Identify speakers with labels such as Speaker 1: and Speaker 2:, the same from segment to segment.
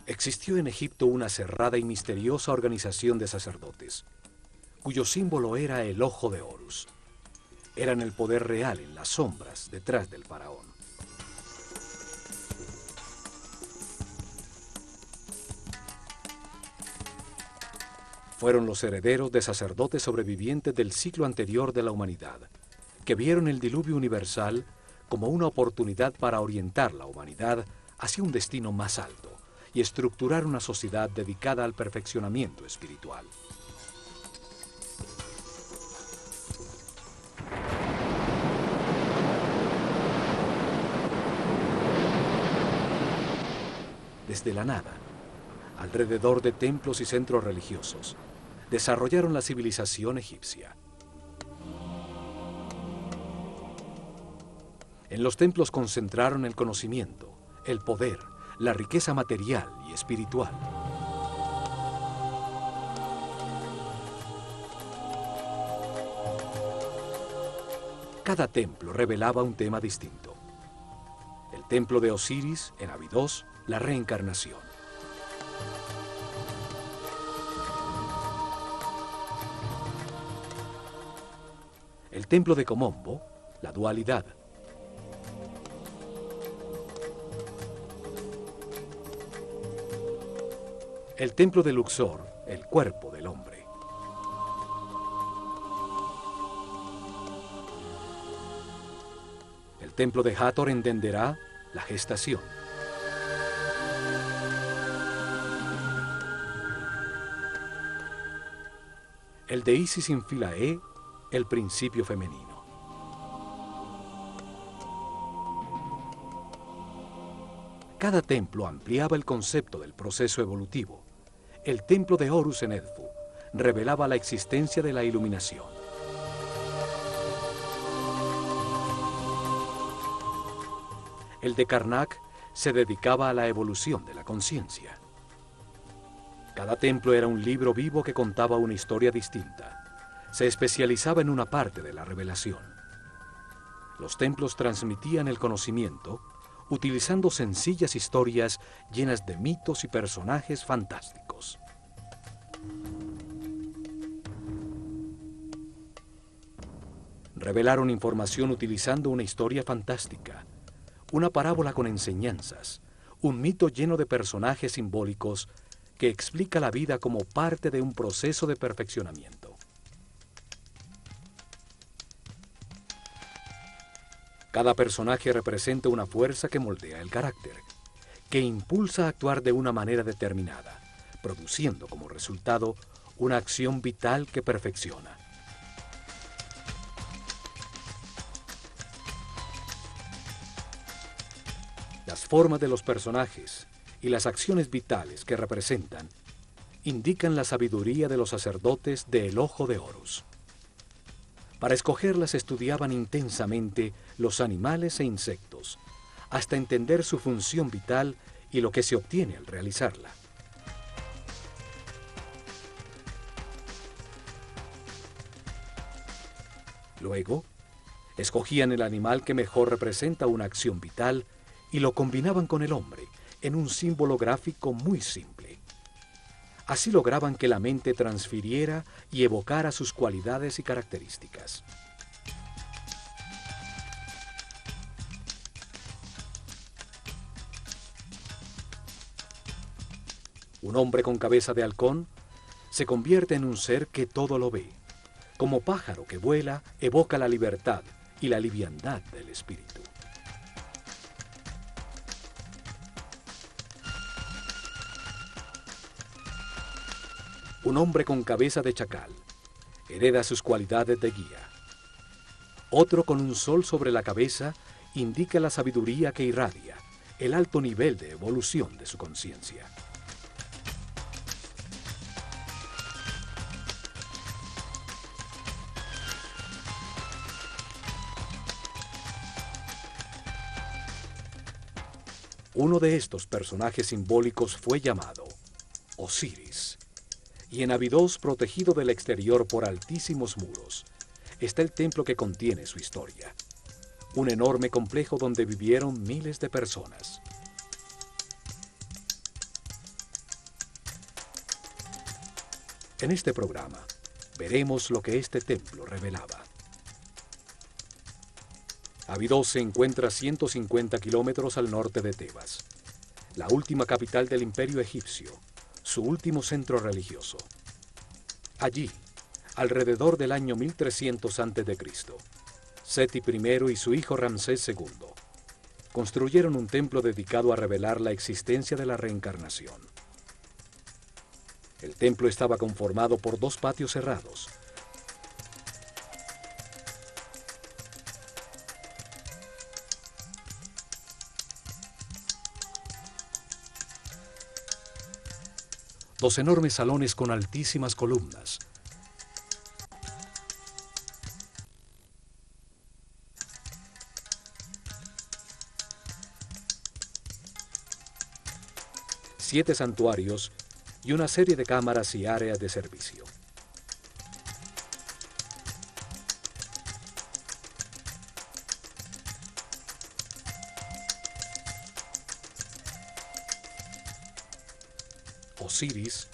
Speaker 1: Existió en Egipto una cerrada y misteriosa organización de sacerdotes, cuyo símbolo era el ojo de Horus. Eran el poder real en las sombras detrás del faraón. Fueron los herederos de sacerdotes sobrevivientes del ciclo anterior de la humanidad, que vieron el diluvio universal como una oportunidad para orientar la humanidad hacia un destino más alto y estructurar una sociedad dedicada al perfeccionamiento espiritual. Desde la nada, alrededor de templos y centros religiosos, desarrollaron la civilización egipcia. En los templos concentraron el conocimiento, el poder, la riqueza material y espiritual. Cada templo revelaba un tema distinto. El templo de Osiris, en Abidos, la reencarnación. El templo de Komombo, la dualidad. El templo de Luxor, el cuerpo del hombre. El templo de Hathor en Denderah, la gestación. El de Isis en Philae, el principio femenino. Cada templo ampliaba el concepto del proceso evolutivo. El templo de Horus en Edfu revelaba la existencia de la iluminación. El de Karnak se dedicaba a la evolución de la conciencia. Cada templo era un libro vivo que contaba una historia distinta. Se especializaba en una parte de la revelación. Los templos transmitían el conocimiento utilizando sencillas historias llenas de mitos y personajes fantásticos. Revelaron información utilizando una historia fantástica, una parábola con enseñanzas, un mito lleno de personajes simbólicos que explica la vida como parte de un proceso de perfeccionamiento. Cada personaje representa una fuerza que moldea el carácter, que impulsa a actuar de una manera determinada, produciendo como resultado una acción vital que perfecciona. Las formas de los personajes y las acciones vitales que representan indican la sabiduría de los sacerdotes del Ojo de Horus. Para escogerlas estudiaban intensamente los animales e insectos, hasta entender su función vital y lo que se obtiene al realizarla. Luego, escogían el animal que mejor representa una acción vital y lo combinaban con el hombre en un símbolo gráfico muy simple. Así lograban que la mente transfiriera y evocara sus cualidades y características. Un hombre con cabeza de halcón se convierte en un ser que todo lo ve. Como pájaro que vuela, evoca la libertad y la liviandad del espíritu. Un hombre con cabeza de chacal hereda sus cualidades de guía. Otro con un sol sobre la cabeza indica la sabiduría que irradia, el alto nivel de evolución de su conciencia. Uno de estos personajes simbólicos fue llamado Osiris. Y en Abidos, protegido del exterior por altísimos muros, está el templo que contiene su historia. Un enorme complejo donde vivieron miles de personas. En este programa, veremos lo que este templo revelaba. Abidos se encuentra a 150 kilómetros al norte de Tebas, la última capital del Imperio egipcio, su último centro religioso. Allí, alrededor del año 1300 a.C., Seti I y su hijo Ramsés II construyeron un templo dedicado a revelar la existencia de la reencarnación. El templo estaba conformado por dos patios cerrados. Dos enormes salones con altísimas columnas. Siete santuarios y una serie de cámaras y áreas de servicio. Osiris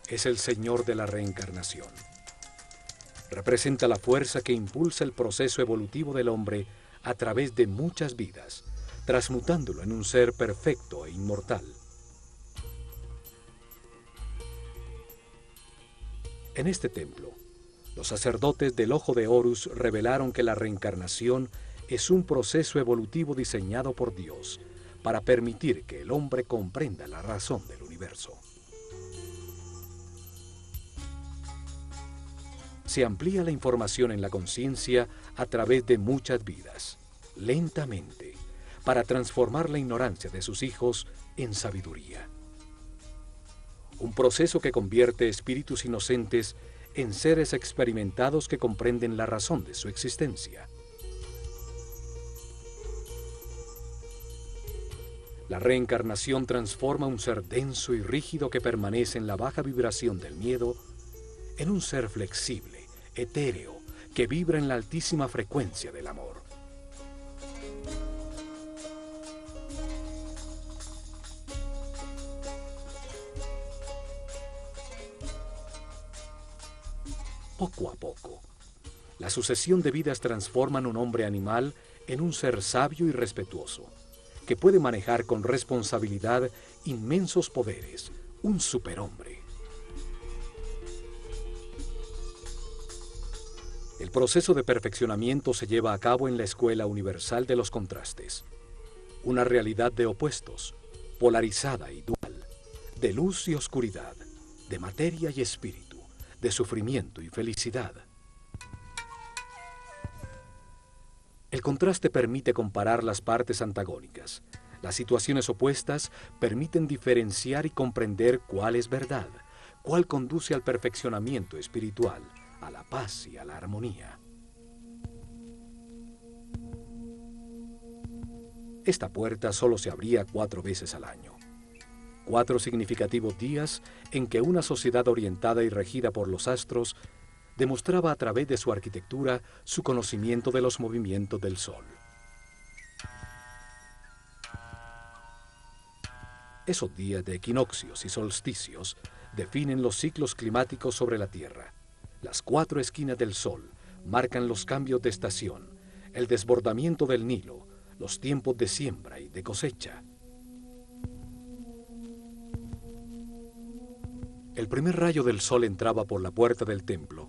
Speaker 1: es el señor de la reencarnación. Representa la fuerza que impulsa el proceso evolutivo del hombre a través de muchas vidas, transmutándolo en un ser perfecto e inmortal. En este templo, los sacerdotes del Ojo de Horus revelaron que la reencarnación es un proceso evolutivo diseñado por Dios para permitir que el hombre comprenda la razón del universo. Se amplía la información en la conciencia a través de muchas vidas, lentamente, para transformar la ignorancia de sus hijos en sabiduría. Un proceso que convierte espíritus inocentes en seres experimentados que comprenden la razón de su existencia. La reencarnación transforma un ser denso y rígido que permanece en la baja vibración del miedo en un ser flexible, etéreo, que vibra en la altísima frecuencia del amor. Poco a poco, la sucesión de vidas transforman un hombre animal en un ser sabio y respetuoso, que puede manejar con responsabilidad inmensos poderes, un superhombre. El proceso de perfeccionamiento se lleva a cabo en la Escuela Universal de los Contrastes, una realidad de opuestos, polarizada y dual, de luz y oscuridad, de materia y espíritu, de sufrimiento y felicidad. El contraste permite comparar las partes antagónicas. Las situaciones opuestas permiten diferenciar y comprender cuál es verdad, cuál conduce al perfeccionamiento espiritual, a la paz y a la armonía. Esta puerta solo se abría 4 veces al año. 4 significativos días en que una sociedad orientada y regida por los astros demostraba a través de su arquitectura su conocimiento de los movimientos del Sol. Esos días de equinoccios y solsticios definen los ciclos climáticos sobre la Tierra. Las 4 esquinas del Sol marcan los cambios de estación, el desbordamiento del Nilo, los tiempos de siembra y de cosecha. El primer rayo del sol entraba por la puerta del templo,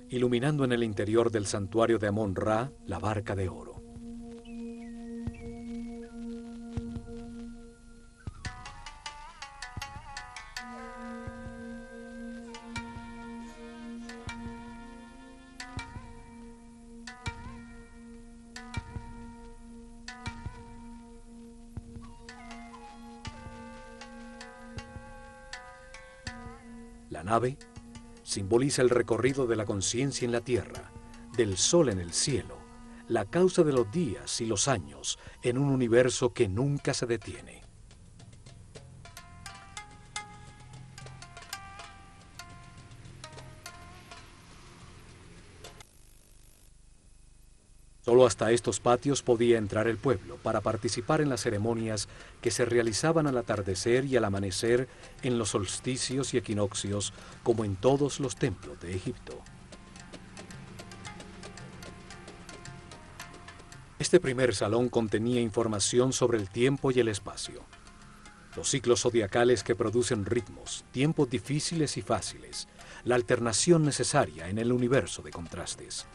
Speaker 1: iluminando en el interior del santuario de Amón-Ra la barca de oro. La nave simboliza el recorrido de la conciencia en la tierra, del sol en el cielo, la causa de los días y los años en un universo que nunca se detiene. Solo hasta estos patios podía entrar el pueblo para participar en las ceremonias que se realizaban al atardecer y al amanecer en los solsticios y equinoccios, como en todos los templos de Egipto. Este primer salón contenía información sobre el tiempo y el espacio, los ciclos zodiacales que producen ritmos, tiempos difíciles y fáciles, la alternación necesaria en el universo de contrastes.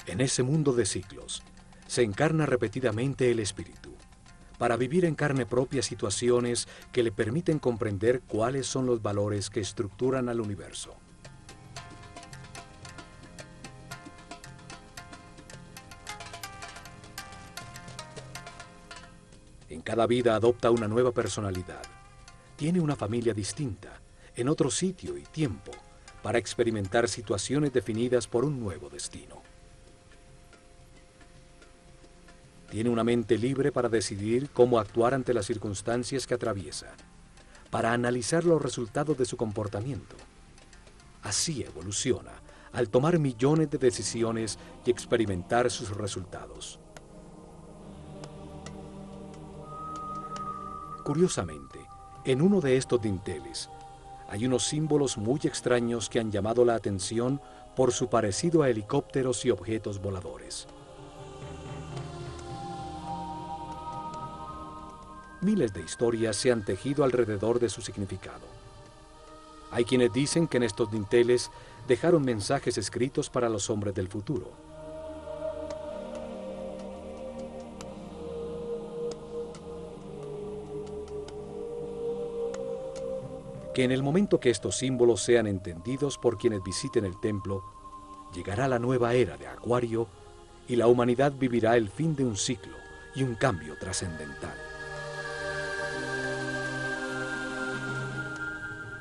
Speaker 1: En ese mundo de ciclos, se encarna repetidamente el espíritu, para vivir en carne propia situaciones que le permiten comprender cuáles son los valores que estructuran al universo. En cada vida adopta una nueva personalidad, tiene una familia distinta, en otro sitio y tiempo, para experimentar situaciones definidas por un nuevo destino. Tiene una mente libre para decidir cómo actuar ante las circunstancias que atraviesa, para analizar los resultados de su comportamiento. Así evoluciona, al tomar millones de decisiones y experimentar sus resultados. Curiosamente, en uno de estos dinteles, hay unos símbolos muy extraños que han llamado la atención por su parecido a helicópteros y objetos voladores. Miles de historias se han tejido alrededor de su significado. Hay quienes dicen que en estos dinteles dejaron mensajes escritos para los hombres del futuro. Que en el momento que estos símbolos sean entendidos por quienes visiten el templo, llegará la nueva era de Acuario y la humanidad vivirá el fin de un ciclo y un cambio trascendental.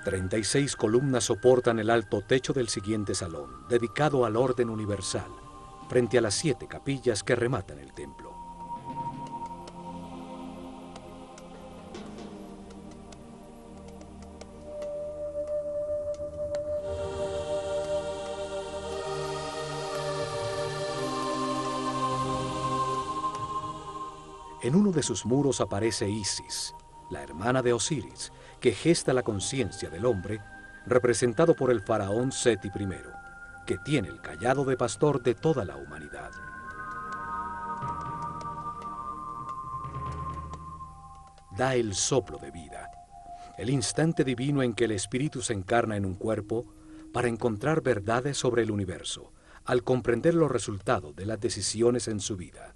Speaker 1: 36 columnas soportan el alto techo del siguiente salón, dedicado al orden universal, frente a las 7 capillas que rematan el templo. En uno de sus muros aparece Isis, la hermana de Osiris, que gesta la conciencia del hombre, representado por el faraón Seti I, que tiene el cayado de pastor de toda la humanidad. Da el soplo de vida, el instante divino en que el espíritu se encarna en un cuerpo para encontrar verdades sobre el universo, al comprender los resultados de las decisiones en su vida.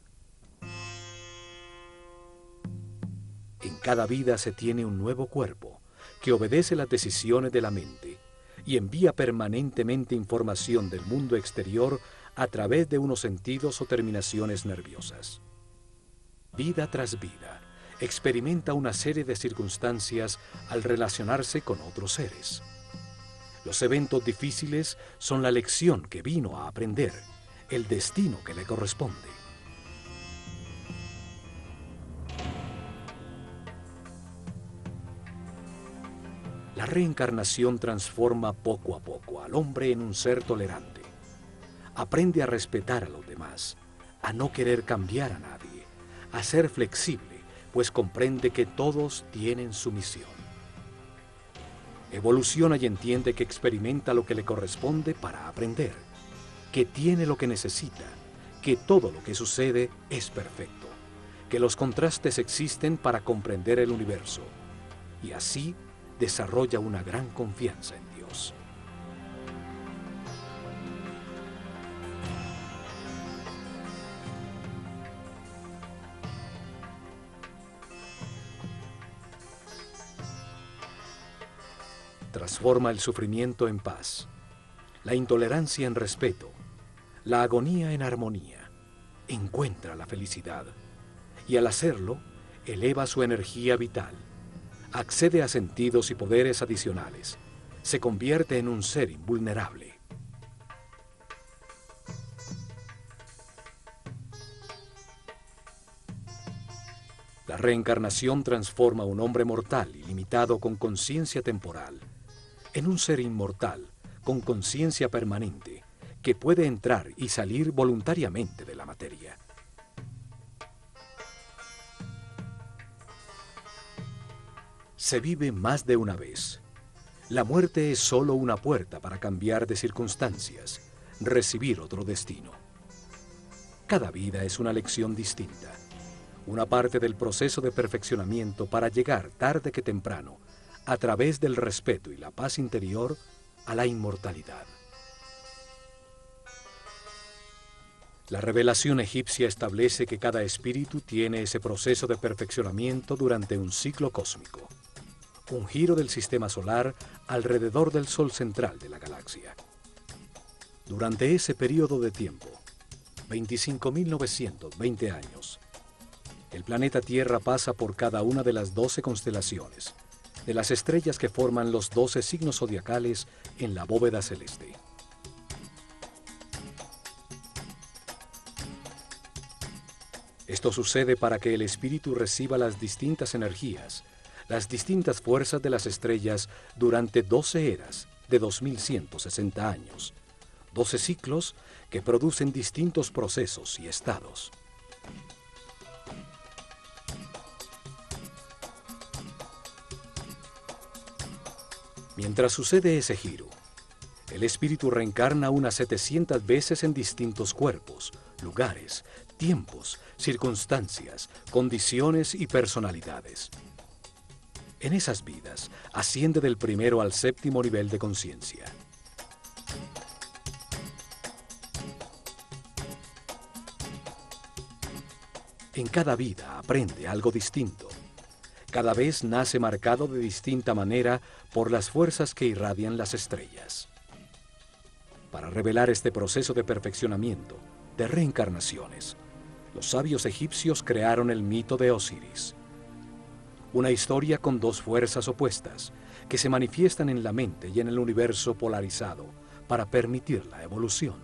Speaker 1: En cada vida se tiene un nuevo cuerpo que obedece las decisiones de la mente y envía permanentemente información del mundo exterior a través de unos sentidos o terminaciones nerviosas. Vida tras vida, experimenta una serie de circunstancias al relacionarse con otros seres. Los eventos difíciles son la lección que vino a aprender, el destino que le corresponde. La reencarnación transforma poco a poco al hombre en un ser tolerante. Aprende a respetar a los demás, a no querer cambiar a nadie, a ser flexible, pues comprende que todos tienen su misión. Evoluciona y entiende que experimenta lo que le corresponde para aprender, que tiene lo que necesita, que todo lo que sucede es perfecto, que los contrastes existen para comprender el universo, y así desarrolla una gran confianza en Dios. Transforma el sufrimiento en paz, la intolerancia en respeto, la agonía en armonía. Encuentra la felicidad y al hacerlo, eleva su energía vital. Accede a sentidos y poderes adicionales. Se convierte en un ser invulnerable. La reencarnación transforma a un hombre mortal y limitado con conciencia temporal en un ser inmortal con conciencia permanente que puede entrar y salir voluntariamente de la materia. Se vive más de una vez. La muerte es solo una puerta para cambiar de circunstancias, recibir otro destino. Cada vida es una lección distinta, una parte del proceso de perfeccionamiento para llegar tarde que temprano, a través del respeto y la paz interior, a la inmortalidad. La revelación egipcia establece que cada espíritu tiene ese proceso de perfeccionamiento durante un ciclo cósmico, un giro del sistema solar alrededor del Sol central de la galaxia. Durante ese periodo de tiempo, 25.920 años, el planeta Tierra pasa por cada una de las 12 constelaciones, de las estrellas que forman los 12 signos zodiacales en la bóveda celeste. Esto sucede para que el espíritu reciba las distintas energías, las distintas fuerzas de las estrellas durante 12 eras de 2160 años, 12 ciclos que producen distintos procesos y estados. Mientras sucede ese giro, el espíritu reencarna unas 700 veces en distintos cuerpos, lugares, tiempos, circunstancias, condiciones y personalidades. En esas vidas, asciende del primero al séptimo nivel de conciencia. En cada vida aprende algo distinto. Cada vez nace marcado de distinta manera por las fuerzas que irradian las estrellas. Para revelar este proceso de perfeccionamiento, de reencarnaciones, los sabios egipcios crearon el mito de Osiris. Una historia con dos fuerzas opuestas que se manifiestan en la mente y en el universo polarizado para permitir la evolución.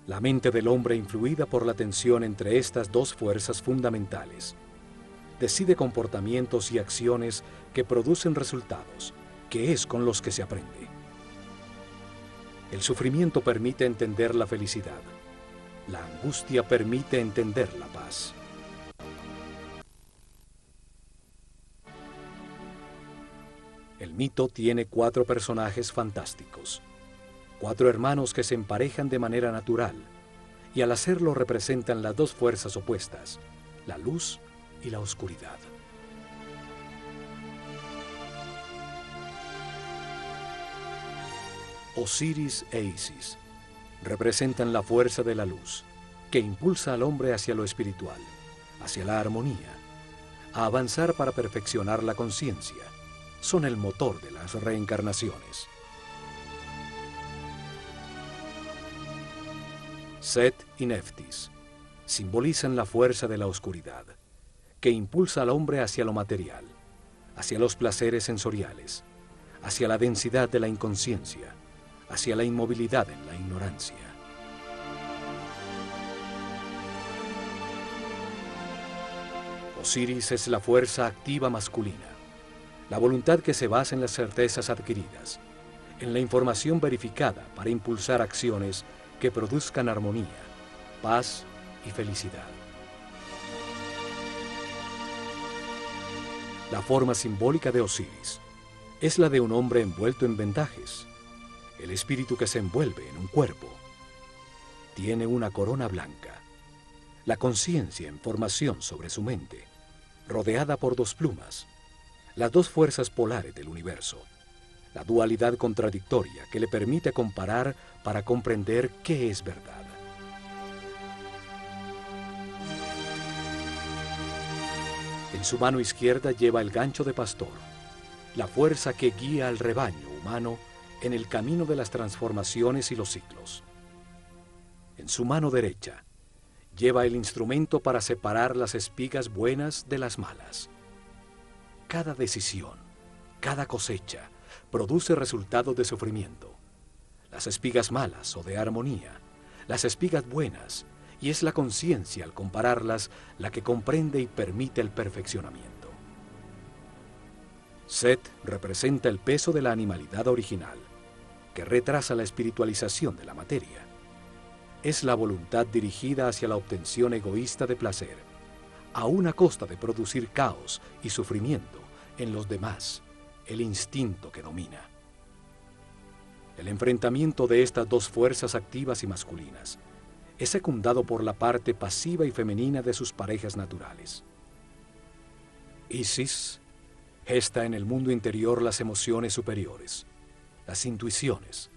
Speaker 1: La mente del hombre, influida por la tensión entre estas dos fuerzas fundamentales, decide comportamientos y acciones que producen resultados, que es con los que se aprende. El sufrimiento permite entender la felicidad. La angustia permite entender la paz. El mito tiene 4 personajes fantásticos, 4 hermanos que se emparejan de manera natural, y al hacerlo representan las dos fuerzas opuestas, la luz y la oscuridad. Osiris e Isis representan la fuerza de la luz, que impulsa al hombre hacia lo espiritual, hacia la armonía, a avanzar para perfeccionar la conciencia. Son el motor de las reencarnaciones. Set y Neftis simbolizan la fuerza de la oscuridad, que impulsa al hombre hacia lo material, hacia los placeres sensoriales, hacia la densidad de la inconsciencia, hacia la inmovilidad en la ignorancia. Osiris es la fuerza activa masculina, la voluntad que se basa en las certezas adquiridas, en la información verificada para impulsar acciones que produzcan armonía, paz y felicidad. La forma simbólica de Osiris es la de un hombre envuelto en vendajes, el espíritu que se envuelve en un cuerpo. Tiene una corona blanca, la conciencia en formación sobre su mente, rodeada por 2 plumas, las 2 fuerzas polares del universo, la dualidad contradictoria que le permite comparar para comprender qué es verdad. En su mano izquierda lleva el gancho de pastor, la fuerza que guía al rebaño humano en el camino de las transformaciones y los ciclos. En su mano derecha lleva el instrumento para separar las espigas buenas de las malas. Cada decisión, cada cosecha, produce resultados de sufrimiento. Las espigas malas o de armonía, las espigas buenas y es la conciencia, al compararlas, la que comprende y permite el perfeccionamiento. Set representa el peso de la animalidad original, que retrasa la espiritualización de la materia. Es la voluntad dirigida hacia la obtención egoísta de placer, aún a costa de producir caos y sufrimiento en los demás, el instinto que domina. El enfrentamiento de estas dos fuerzas activas y masculinas es secundado por la parte pasiva y femenina de sus parejas naturales. Isis gesta en el mundo interior las emociones superiores, las intuiciones,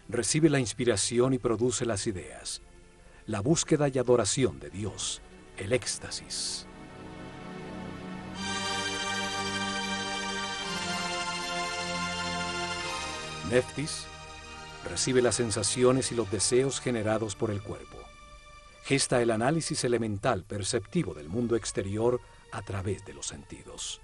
Speaker 1: recibe la inspiración y produce las ideas, la búsqueda y adoración de Dios, el éxtasis. Neftis recibe las sensaciones y los deseos generados por el cuerpo. Gesta el análisis elemental perceptivo del mundo exterior a través de los sentidos.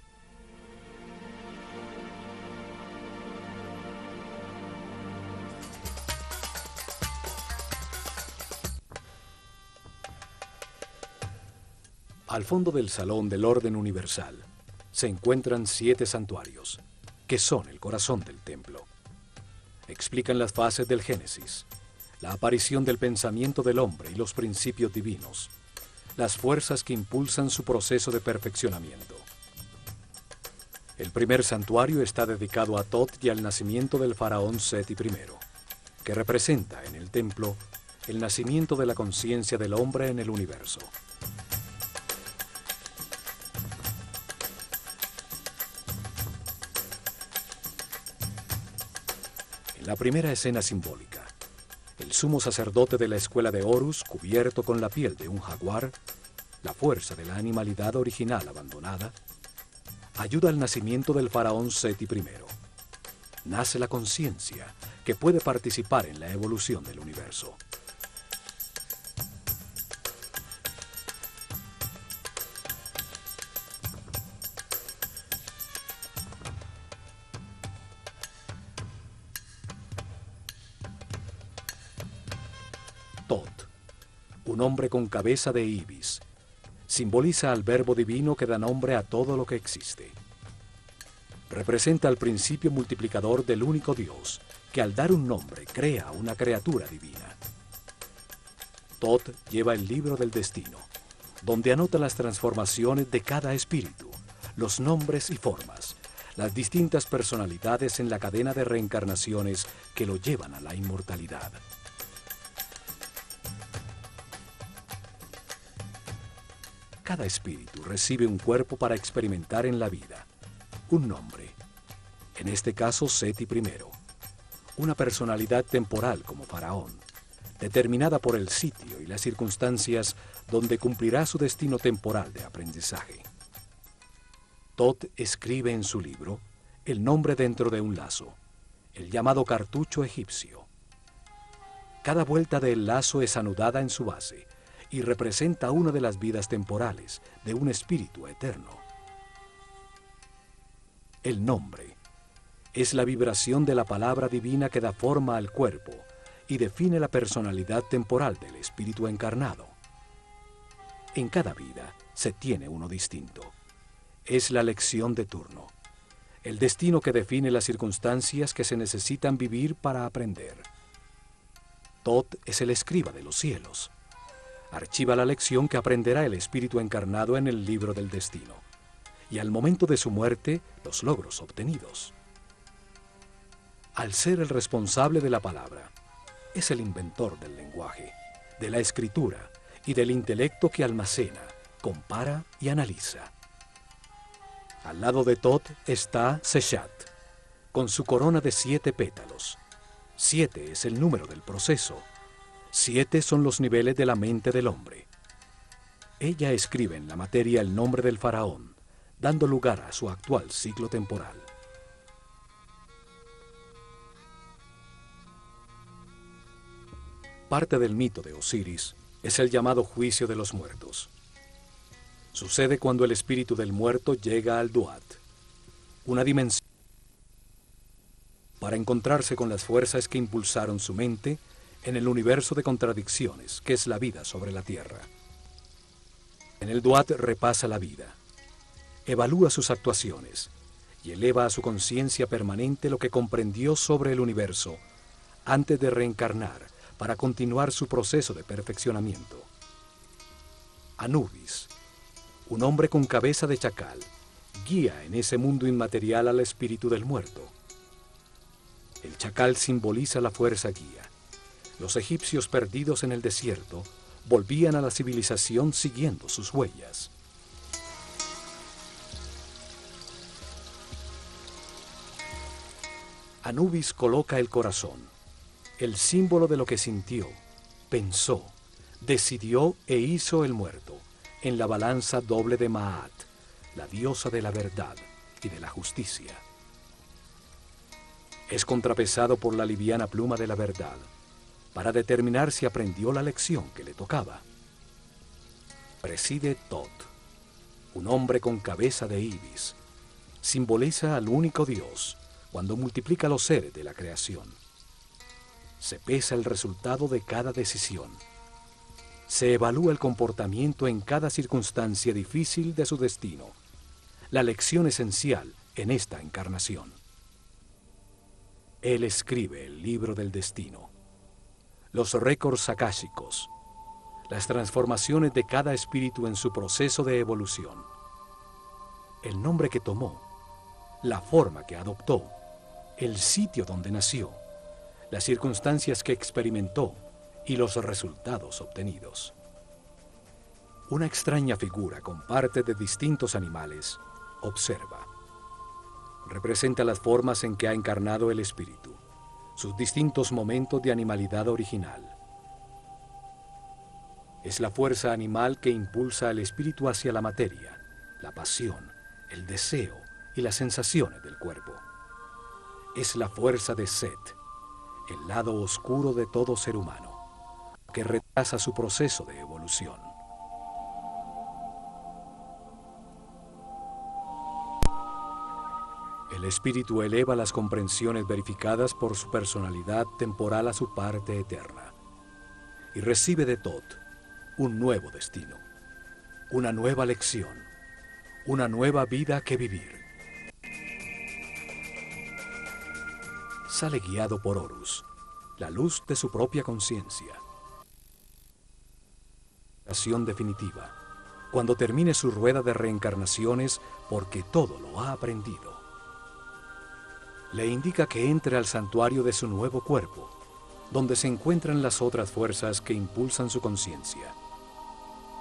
Speaker 1: Al fondo del salón del orden universal se encuentran 7 santuarios, que son el corazón del templo. Explican las fases del Génesis, la aparición del pensamiento del hombre y los principios divinos, las fuerzas que impulsan su proceso de perfeccionamiento. El primer santuario está dedicado a Tot y al nacimiento del faraón Seti I, que representa en el templo el nacimiento de la conciencia del hombre en el universo. En la primera escena simbólica, el sumo sacerdote de la escuela de Horus, cubierto con la piel de un jaguar, la fuerza de la animalidad original abandonada, ayuda al nacimiento del faraón Seti I. Nace la conciencia que puede participar en la evolución del universo. Tot, un hombre con cabeza de ibis, simboliza al verbo divino que da nombre a todo lo que existe. Representa el principio multiplicador del único Dios, que al dar un nombre crea una criatura divina. Tot lleva el libro del destino, donde anota las transformaciones de cada espíritu, los nombres y formas, las distintas personalidades en la cadena de reencarnaciones que lo llevan a la inmortalidad. Cada espíritu recibe un cuerpo para experimentar en la vida, un nombre, en este caso Seti I, una personalidad temporal como faraón, determinada por el sitio y las circunstancias donde cumplirá su destino temporal de aprendizaje. Tot escribe en su libro el nombre dentro de un lazo, el llamado cartucho egipcio. Cada vuelta del lazo es anudada en su base, y representa una de las vidas temporales de un espíritu eterno. El nombre es la vibración de la palabra divina que da forma al cuerpo y define la personalidad temporal del espíritu encarnado. En cada vida se tiene uno distinto. Es la lección de turno, el destino que define las circunstancias que se necesitan vivir para aprender. Tot es el escriba de los cielos. Archiva la lección que aprenderá el espíritu encarnado en el libro del destino, y al momento de su muerte, los logros obtenidos. Al ser el responsable de la palabra, es el inventor del lenguaje, de la escritura y del intelecto que almacena, compara y analiza. Al lado de Tot está Seshat, con su corona de 7 pétalos. 7 es el número del proceso. 7 son los niveles de la mente del hombre. Ella escribe en la materia el nombre del faraón, dando lugar a su actual ciclo temporal. Parte del mito de Osiris es el llamado juicio de los muertos. Sucede cuando el espíritu del muerto llega al Duat, una dimensión. Para encontrarse con las fuerzas que impulsaron su mente, en el universo de contradicciones que es la vida sobre la Tierra. En el Duat repasa la vida, evalúa sus actuaciones y eleva a su conciencia permanente lo que comprendió sobre el universo antes de reencarnar para continuar su proceso de perfeccionamiento. Anubis, un hombre con cabeza de chacal, guía en ese mundo inmaterial al espíritu del muerto. El chacal simboliza la fuerza guía. Los egipcios perdidos en el desierto volvían a la civilización siguiendo sus huellas. Anubis coloca el corazón, el símbolo de lo que sintió, pensó, decidió e hizo el muerto, en la balanza doble de Maat, la diosa de la verdad y de la justicia. Es contrapesado por la liviana pluma de la verdad, para determinar si aprendió la lección que le tocaba. Preside Tot, un hombre con cabeza de ibis, simboliza al único Dios cuando multiplica los seres de la creación. Se pesa el resultado de cada decisión. Se evalúa el comportamiento en cada circunstancia difícil de su destino, la lección esencial en esta encarnación. Él escribe el libro del destino, los récords akáshicos, las transformaciones de cada espíritu en su proceso de evolución, el nombre que tomó, la forma que adoptó, el sitio donde nació, las circunstancias que experimentó y los resultados obtenidos. Una extraña figura con partes de distintos animales observa. Representa las formas en que ha encarnado el espíritu, sus distintos momentos de animalidad original. Es la fuerza animal que impulsa al espíritu hacia la materia, la pasión, el deseo y las sensaciones del cuerpo. Es la fuerza de Set, el lado oscuro de todo ser humano, que retrasa su proceso de evolución. El espíritu eleva las comprensiones verificadas por su personalidad temporal a su parte eterna y recibe de Tot un nuevo destino, una nueva lección, una nueva vida que vivir. Sale guiado por Horus, la luz de su propia conciencia. Acción definitiva, cuando termine su rueda de reencarnaciones, porque todo lo ha aprendido. Le indica que entre al santuario de su nuevo cuerpo, donde se encuentran las otras fuerzas que impulsan su conciencia.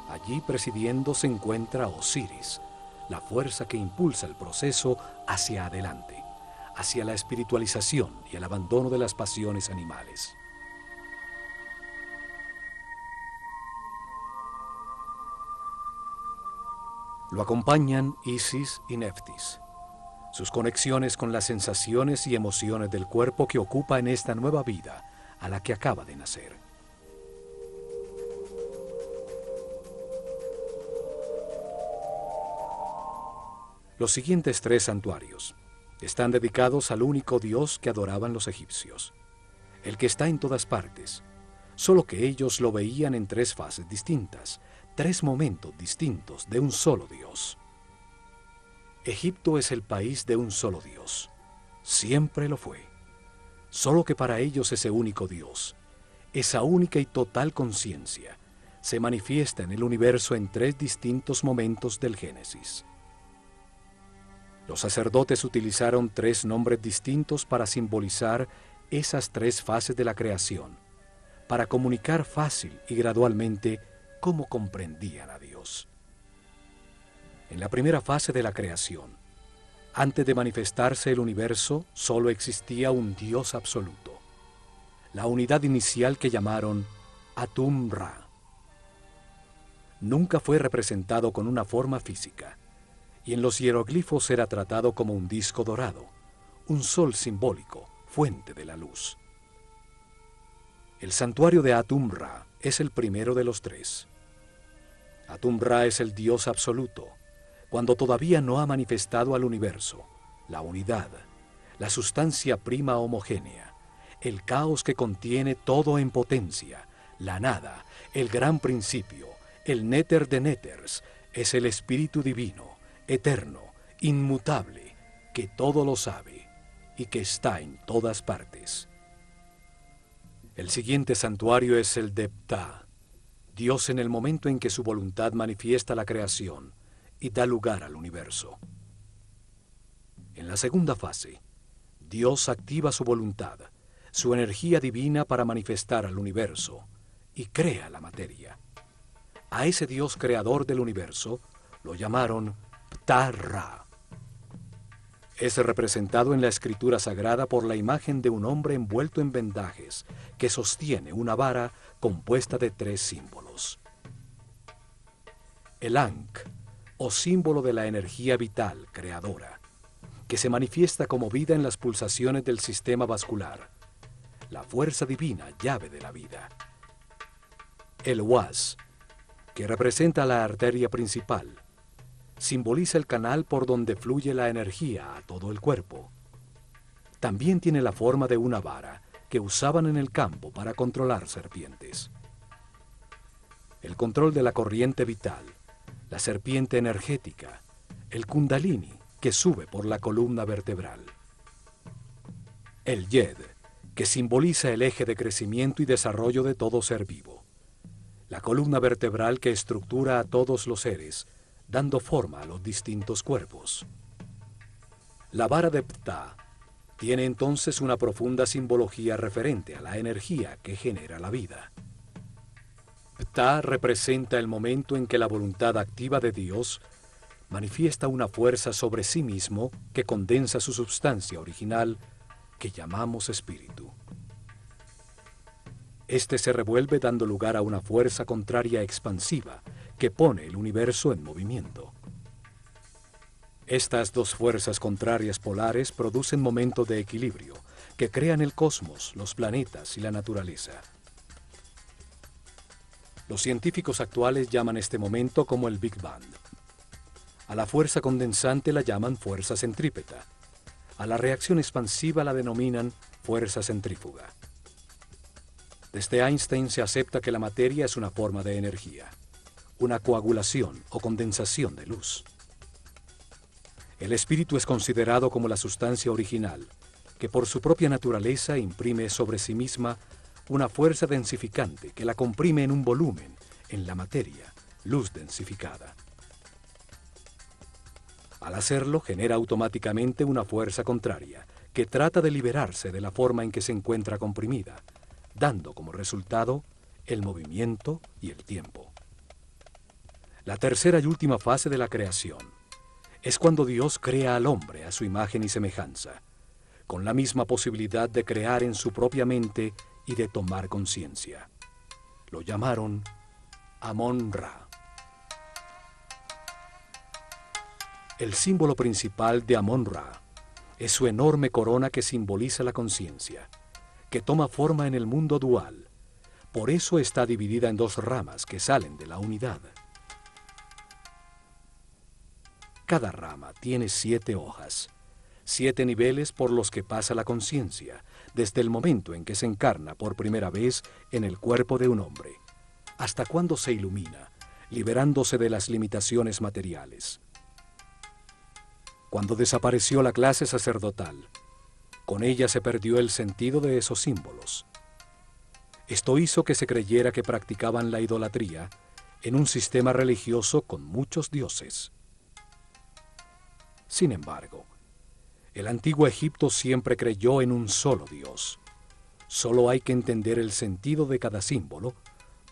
Speaker 1: Allí presidiendo se encuentra Osiris, la fuerza que impulsa el proceso hacia adelante, hacia la espiritualización y el abandono de las pasiones animales. Lo acompañan Isis y Neftis, sus conexiones con las sensaciones y emociones del cuerpo que ocupa en esta nueva vida a la que acaba de nacer. Los siguientes 3 santuarios están dedicados al único Dios que adoraban los egipcios, el que está en todas partes, solo que ellos lo veían en 3 fases distintas, 3 momentos distintos de un solo Dios. Egipto es el país de un solo Dios, siempre lo fue, solo que para ellos ese único Dios, esa única y total conciencia, se manifiesta en el universo en 3 distintos momentos del Génesis. Los sacerdotes utilizaron 3 nombres distintos para simbolizar esas 3 fases de la creación, para comunicar fácil y gradualmente cómo comprendían a Dios. En la primera fase de la creación, antes de manifestarse el universo, solo existía un Dios absoluto, la unidad inicial que llamaron Atum-Ra. Nunca fue representado con una forma física, y en los hieroglifos era tratado como un disco dorado, un sol simbólico, fuente de la luz. El santuario de Atum-Ra es el primero de los 3. Atum-Ra es el Dios absoluto, cuando todavía no ha manifestado al universo, la unidad, la sustancia prima homogénea, el caos que contiene todo en potencia, la nada, el gran principio, el néter de néters, es el Espíritu Divino, eterno, inmutable, que todo lo sabe y que está en todas partes. El siguiente santuario es el de Ptah, Dios en el momento en que su voluntad manifiesta la creación y da lugar al universo. En la segunda fase, Dios activa su voluntad, su energía divina para manifestar al universo y crea la materia. A ese Dios creador del universo lo llamaron Ptah-Ra. Es representado en la escritura sagrada por la imagen de un hombre envuelto en vendajes que sostiene una vara compuesta de 3 símbolos. El Ankh, o símbolo de la energía vital creadora, que se manifiesta como vida en las pulsaciones del sistema vascular, la fuerza divina, llave de la vida. El Was, que representa la arteria principal, simboliza el canal por donde fluye la energía a todo el cuerpo. También tiene la forma de una vara que usaban en el campo para controlar serpientes. El control de la corriente vital, la serpiente energética, el kundalini que sube por la columna vertebral. El Yed, que simboliza el eje de crecimiento y desarrollo de todo ser vivo. La columna vertebral que estructura a todos los seres, dando forma a los distintos cuerpos. La vara de Ptah tiene entonces una profunda simbología referente a la energía que genera la vida. Ptah representa el momento en que la voluntad activa de Dios manifiesta una fuerza sobre sí mismo que condensa su substancia original, que llamamos espíritu. Este se revuelve dando lugar a una fuerza contraria expansiva que pone el universo en movimiento. Estas 2 fuerzas contrarias polares producen momentos de equilibrio que crean el cosmos, los planetas y la naturaleza. Los científicos actuales llaman este momento como el Big Bang. A la fuerza condensante la llaman fuerza centrípeta. A la reacción expansiva la denominan fuerza centrífuga. Desde Einstein se acepta que la materia es una forma de energía, una coagulación o condensación de luz. El espíritu es considerado como la sustancia original, que por su propia naturaleza imprime sobre sí misma una fuerza densificante que la comprime en un volumen, en la materia, luz densificada. Al hacerlo, genera automáticamente una fuerza contraria, que trata de liberarse de la forma en que se encuentra comprimida, dando como resultado el movimiento y el tiempo. La tercera y última fase de la creación es cuando Dios crea al hombre a su imagen y semejanza, con la misma posibilidad de crear en su propia mente y de tomar conciencia. Lo llamaron Amon-Ra. El símbolo principal de Amon-Ra es su enorme corona que simboliza la conciencia, que toma forma en el mundo dual. Por eso está dividida en 2 ramas que salen de la unidad. Cada rama tiene 7 hojas, 7 niveles por los que pasa la conciencia, desde el momento en que se encarna por primera vez en el cuerpo de un hombre, hasta cuando se ilumina, liberándose de las limitaciones materiales. Cuando desapareció la clase sacerdotal, con ella se perdió el sentido de esos símbolos. Esto hizo que se creyera que practicaban la idolatría en un sistema religioso con muchos dioses. Sin embargo, el antiguo Egipto siempre creyó en un solo Dios. Solo hay que entender el sentido de cada símbolo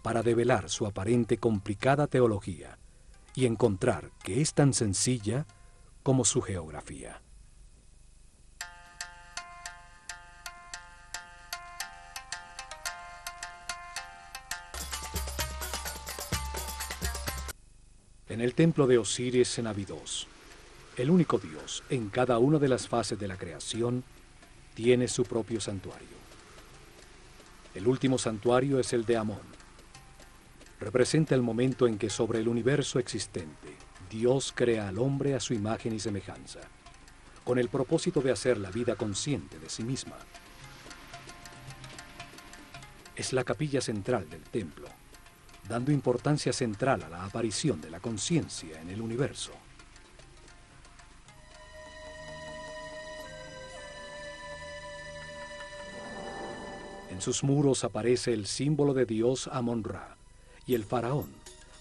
Speaker 1: para develar su aparente complicada teología y encontrar que es tan sencilla como su geografía. En el templo de Osiris en Abidos, el único Dios en cada una de las fases de la creación tiene su propio santuario. El último santuario es el de Amón. Representa el momento en que sobre el universo existente, Dios crea al hombre a su imagen y semejanza, con el propósito de hacer la vida consciente de sí misma. es la capilla central del templo, dando importancia central a la aparición de la conciencia en el universo. En sus muros aparece el símbolo de Dios Amón-Ra y el faraón,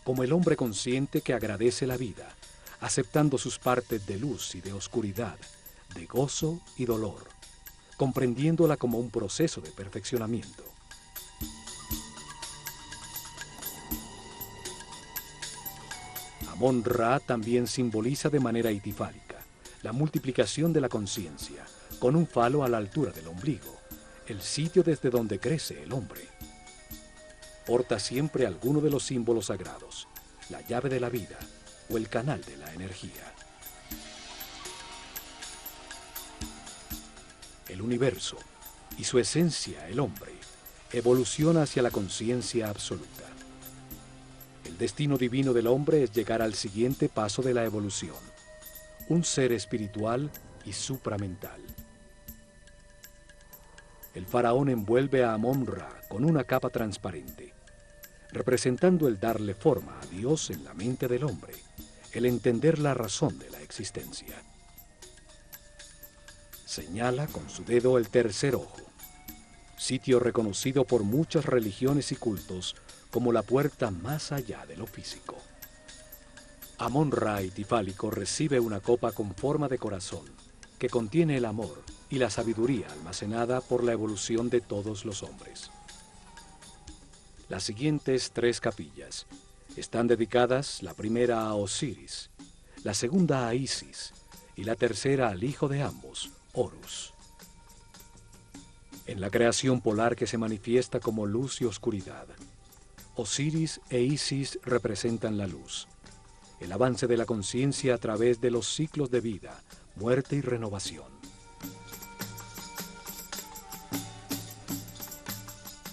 Speaker 1: como el hombre consciente que agradece la vida, aceptando sus partes de luz y de oscuridad, de gozo y dolor, comprendiéndola como un proceso de perfeccionamiento. Amón-Ra también simboliza de manera itifálica la multiplicación de la conciencia, con un falo a la altura del ombligo, el sitio desde donde crece el hombre. Porta siempre alguno de los símbolos sagrados, la llave de la vida o el canal de la energía. El universo y su esencia, el hombre, evoluciona hacia la conciencia absoluta. El destino divino del hombre es llegar al siguiente paso de la evolución, un ser espiritual y supramental. El faraón envuelve a Amón-Ra con una capa transparente, representando el darle forma a Dios en la mente del hombre, el entender la razón de la existencia. Señala con su dedo el tercer ojo, sitio reconocido por muchas religiones y cultos como la puerta más allá de lo físico. Amón-Ra itifálico recibe una copa con forma de corazón que contiene el amor y la sabiduría almacenada por la evolución de todos los hombres. Las siguientes 3 capillas están dedicadas, la primera a Osiris, la segunda a Isis y la tercera al hijo de ambos, Horus. En la creación polar que se manifiesta como luz y oscuridad, Osiris e Isis representan la luz, el avance de la conciencia a través de los ciclos de vida, muerte y renovación.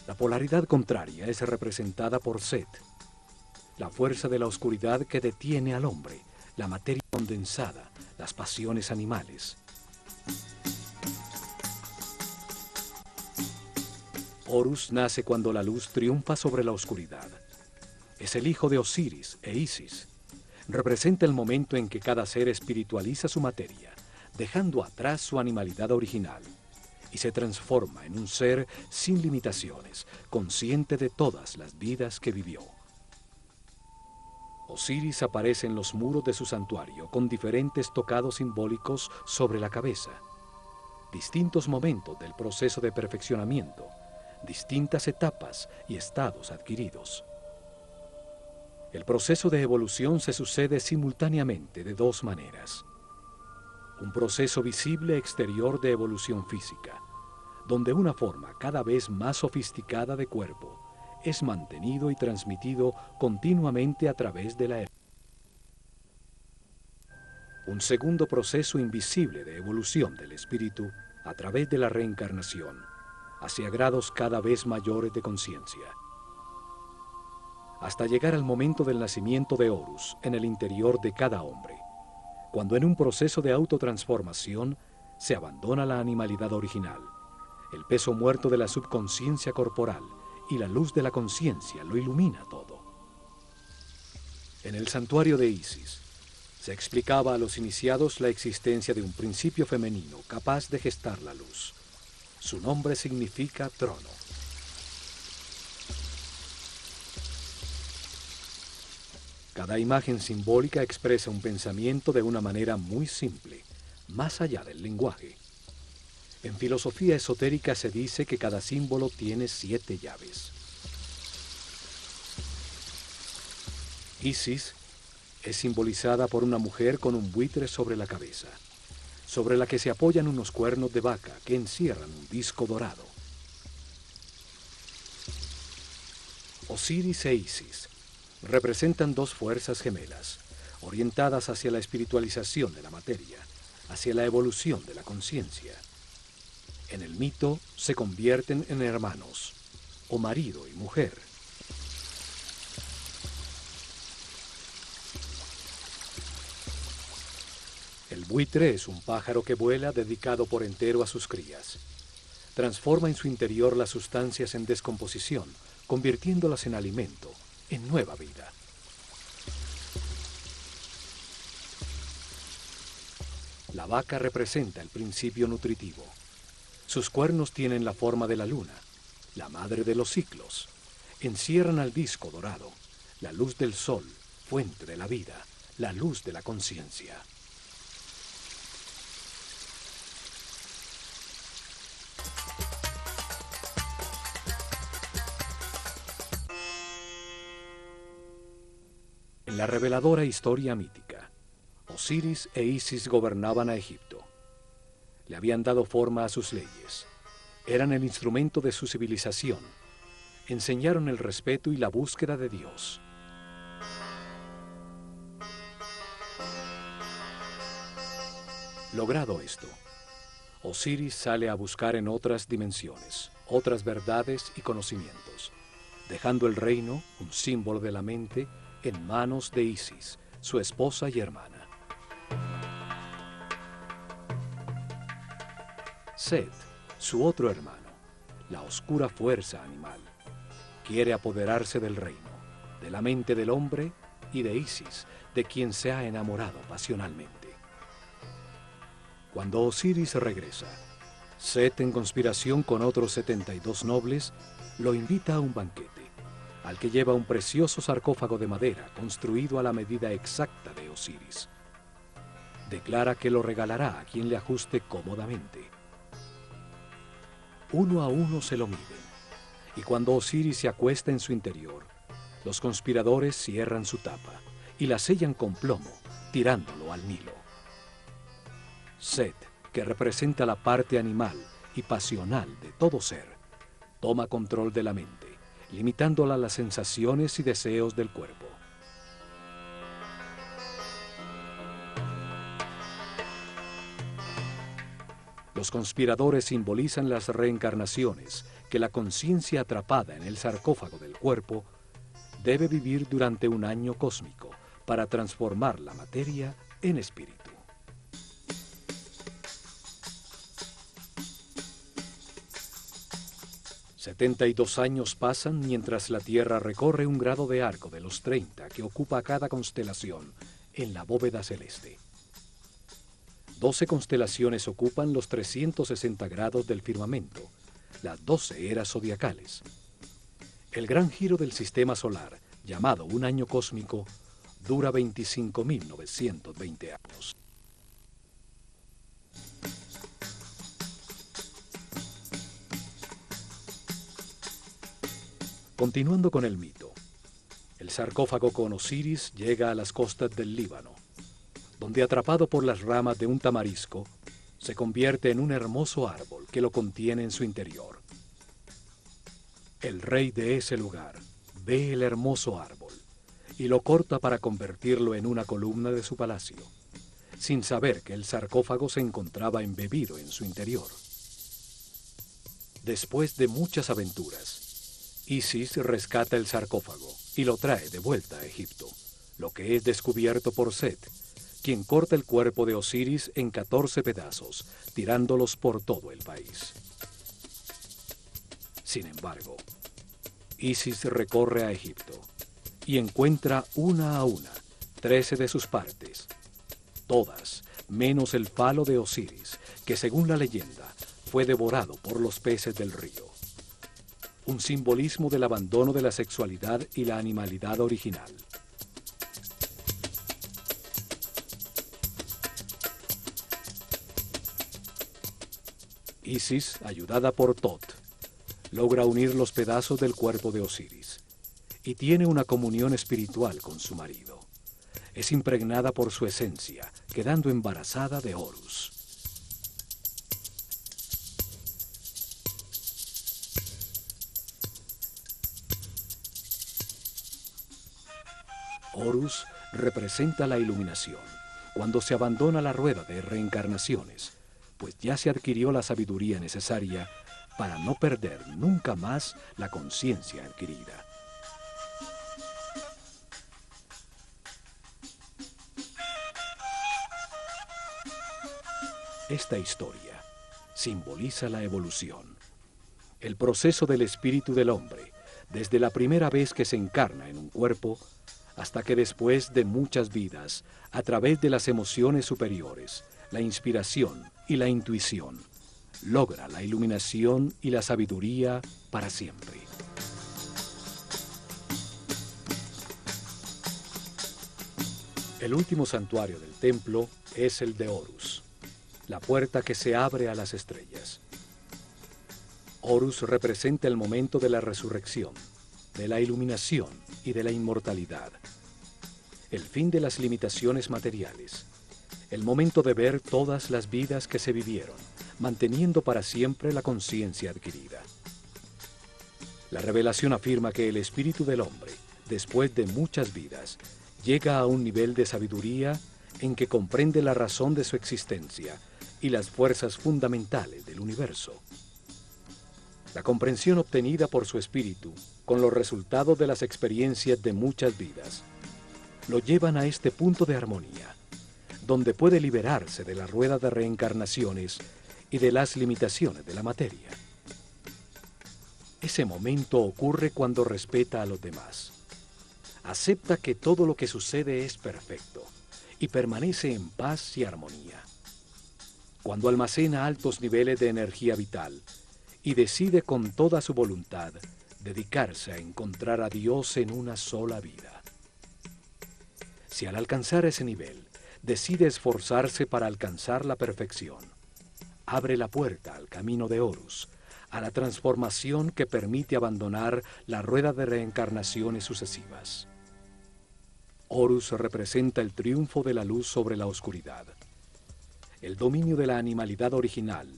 Speaker 1: La polaridad contraria es representada por Set, la fuerza de la oscuridad que detiene al hombre, la materia condensada, las pasiones animales. Horus nace cuando la luz triunfa sobre la oscuridad. Es el hijo de Osiris e Isis. Representa el momento en que cada ser espiritualiza su materia, dejando atrás su animalidad original, y se transforma en un ser sin limitaciones, consciente de todas las vidas que vivió. Osiris aparece en los muros de su santuario con diferentes tocados simbólicos sobre la cabeza, distintos momentos del proceso de perfeccionamiento, distintas etapas y estados adquiridos. El proceso de evolución se sucede simultáneamente de 2 maneras. Un proceso visible exterior de evolución física, donde una forma cada vez más sofisticada de cuerpo es mantenido y transmitido continuamente a través de la un segundo proceso invisible de evolución del espíritu a través de la reencarnación, hacia grados cada vez mayores de conciencia, hasta llegar al momento del nacimiento de Horus en el interior de cada hombre, cuando en un proceso de autotransformación se abandona la animalidad original, el peso muerto de la subconsciencia corporal y la luz de la conciencia lo ilumina todo. En el santuario de Isis se explicaba a los iniciados la existencia de un principio femenino capaz de gestar la luz. Su nombre significa trono. Cada imagen simbólica expresa un pensamiento de una manera muy simple, más allá del lenguaje. En filosofía esotérica se dice que cada símbolo tiene 7 llaves. Isis es simbolizada por una mujer con un buitre sobre la cabeza, sobre la que se apoyan unos cuernos de vaca que encierran un disco dorado. Osiris e Isis representan 2 fuerzas gemelas, orientadas hacia la espiritualización de la materia, hacia la evolución de la conciencia. En el mito se convierten en hermanos, o marido y mujer. El buitre es un pájaro que vuela dedicado por entero a sus crías. transforma en su interior las sustancias en descomposición, convirtiéndolas en alimento, en nueva vida. La vaca representa el principio nutritivo. Sus cuernos tienen la forma de la luna, la madre de los ciclos. Encierran al disco dorado, la luz del sol, fuente de la vida, la luz de la conciencia. En la reveladora historia mítica, Osiris e Isis gobernaban a Egipto. Le habían dado forma a sus leyes. Eran el instrumento de su civilización. Enseñaron el respeto y la búsqueda de Dios. Logrado esto, Osiris sale a buscar en otras dimensiones, otras verdades y conocimientos, dejando el reino, un símbolo de la mente, en manos de Isis, su esposa y hermana. Set, su otro hermano, la oscura fuerza animal, quiere apoderarse del reino, de la mente del hombre y de Isis, de quien se ha enamorado pasionalmente. Cuando Osiris regresa, Set, en conspiración con otros 72 nobles, lo invita a un banquete, al que lleva un precioso sarcófago de madera construido a la medida exacta de Osiris. Declara que lo regalará a quien le ajuste cómodamente. Uno a uno se lo miden, y cuando Osiris se acuesta en su interior, los conspiradores cierran su tapa y la sellan con plomo, tirándolo al Nilo. Set, que representa la parte animal y pasional de todo ser, toma control de la mente, limitándola a las sensaciones y deseos del cuerpo. Los conspiradores simbolizan las reencarnaciones que la conciencia atrapada en el sarcófago del cuerpo debe vivir durante un año cósmico para transformar la materia en espíritu. «72 años pasan mientras la Tierra recorre un grado de arco de los 30 que ocupa cada constelación en la bóveda celeste. 12 constelaciones ocupan los 360 grados del firmamento, las 12 eras zodiacales. El gran giro del sistema solar, llamado un año cósmico, dura 25.920 años. Continuando con el mito, el sarcófago con Osiris llega a las costas del Líbano, donde, atrapado por las ramas de un tamarisco, se convierte en un hermoso árbol que lo contiene en su interior. El rey de ese lugar ve el hermoso árbol y lo corta para convertirlo en una columna de su palacio, sin saber que el sarcófago se encontraba embebido en su interior. Después de muchas aventuras, Isis rescata el sarcófago y lo trae de vuelta a Egipto, lo que es descubierto por Set, quien corta el cuerpo de Osiris en 14 pedazos, tirándolos por todo el país. Sin embargo, Isis recorre a Egipto y encuentra una a una 13 de sus partes, todas menos el falo de Osiris, que según la leyenda fue devorado por los peces del río. Un simbolismo del abandono de la sexualidad y la animalidad original. Isis, ayudada por Tot, logra unir los pedazos del cuerpo de Osiris y tiene una comunión espiritual con su marido. Es impregnada por su esencia, quedando embarazada de Horus. Horus representa la iluminación, cuando se abandona la rueda de reencarnaciones, pues ya se adquirió la sabiduría necesaria para no perder nunca más la conciencia adquirida. Esta historia simboliza la evolución, el proceso del espíritu del hombre, desde la primera vez que se encarna en un cuerpo, hasta que después de muchas vidas, a través de las emociones superiores, la inspiración y la intuición, logra la iluminación y la sabiduría para siempre. El último santuario del templo es el de Horus, la puerta que se abre a las estrellas. Horus representa el momento de la resurrección, de la iluminación y de la inmortalidad, el fin de las limitaciones materiales, el momento de ver todas las vidas que se vivieron, manteniendo para siempre la conciencia adquirida. La revelación afirma que el espíritu del hombre, después de muchas vidas, llega a un nivel de sabiduría en que comprende la razón de su existencia y las fuerzas fundamentales del universo. La comprensión obtenida por su espíritu, con los resultados de las experiencias de muchas vidas, lo llevan a este punto de armonía, donde puede liberarse de la rueda de reencarnaciones y de las limitaciones de la materia. Ese momento ocurre cuando respeta a los demás, acepta que todo lo que sucede es perfecto y permanece en paz y armonía. Cuando almacena altos niveles de energía vital y decide con toda su voluntad dedicarse a encontrar a Dios en una sola vida. Si al alcanzar ese nivel decide esforzarse para alcanzar la perfección, abre la puerta al camino de Horus, a la transformación que permite abandonar la rueda de reencarnaciones sucesivas. Horus representa el triunfo de la luz sobre la oscuridad, el dominio de la animalidad original,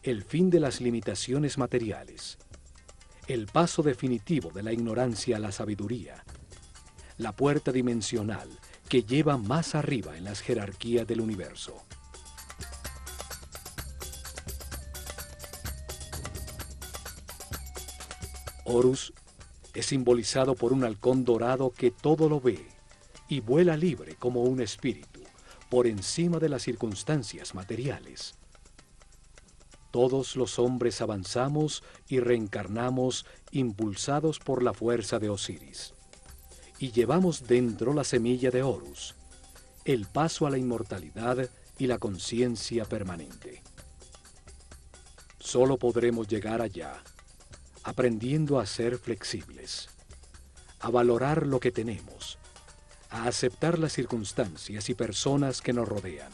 Speaker 1: el fin de las limitaciones materiales, el paso definitivo de la ignorancia a la sabiduría, la puerta dimensional que lleva más arriba en las jerarquías del universo. Horus es simbolizado por un halcón dorado que todo lo ve y vuela libre como un espíritu, por encima de las circunstancias materiales. Todos los hombres avanzamos y reencarnamos impulsados por la fuerza de Osiris, y llevamos dentro la semilla de Horus, el paso a la inmortalidad y la conciencia permanente. Solo podremos llegar allá, aprendiendo a ser flexibles, a valorar lo que tenemos, a aceptar las circunstancias y personas que nos rodean,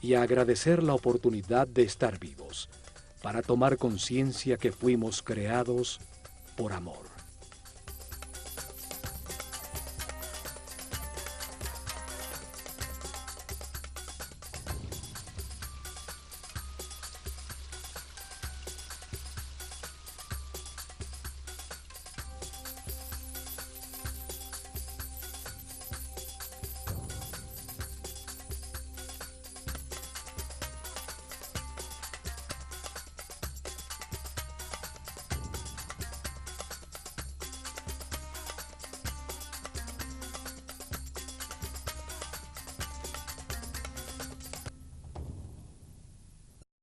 Speaker 1: y a agradecer la oportunidad de estar vivos, para tomar conciencia que fuimos creados por amor.